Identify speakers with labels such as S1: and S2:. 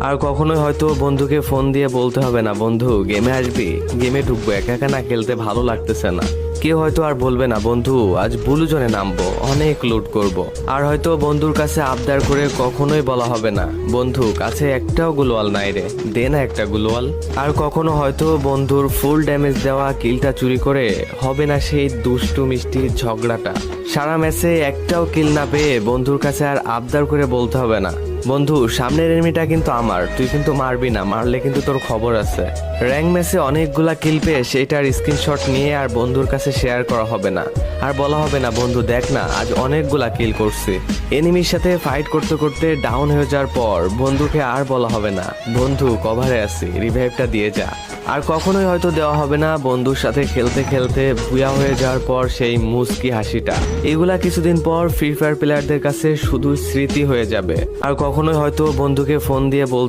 S1: আর কখনোই হয়তো বন্ধুকে ফোন দিয়ে বলতে হবে না, বন্ধু গেমে আসবি, গেমে ঢুকবো, একা একা না খেলতে ভালো লাগতেছে না। কেউ হয়তো আর বলবে না, বন্ধু আজ ব্লু জোনে নামবো, অনেক লুট করব। আর হয়তো বন্ধুর কাছে আবদার করে কখনোই বলা হবে না, বন্ধু কাছে একটাও গ্লোয়াল নাই রে, দে না একটা গ্লোয়াল। আর কখনো হয়তো বন্ধুর ফুল ড্যামেজ দেওয়া কিলটা চুরি করে হবে না সেই দুষ্টু মিষ্টি ঝগড়াটা। সারা ম্যাচে একটাও কিল না পেয়ে বন্ধুর কাছে আর আবদার করে বলতে হবে না, বন্ধু সামনের এনিমিটা কিন্তু আমার, তুই কিন্তু মারবি না, মারলে কিন্তু তোর খবর আছে। র্যাঙ্ক ম্যাচে অনেকগুলা কিল পেয়ে সেটার স্ক্রিনশট নিয়ে আর বন্ধুর কাছে শেয়ার করা হবে না, আর বলা হবে না, বন্ধু দেখ না আজ অনেকগুলা কিল করছি। এনিমির সাথে ফাইট করতে করতে ডাউন হয়ে যাওয়ার পর বন্ধুকে আর বলা হবে না, বন্ধু কভারে আছি, রিভাইভটা দিয়ে যা। আর কখনোই হয়তো দেওয়া হবে না বন্ধুর সাথে খেলতে খেলতে ভুয়া হয়ে যাওয়ার পর সেই মুচকি হাসিটা। এগুলা কিছুদিন পর ফ্রি ফায়ার প্লেয়ারদের কাছে শুধু স্মৃতি হয়ে যাবে। আর কখনোই হয়তো বন্ধুকে ফোন দিয়ে বলতে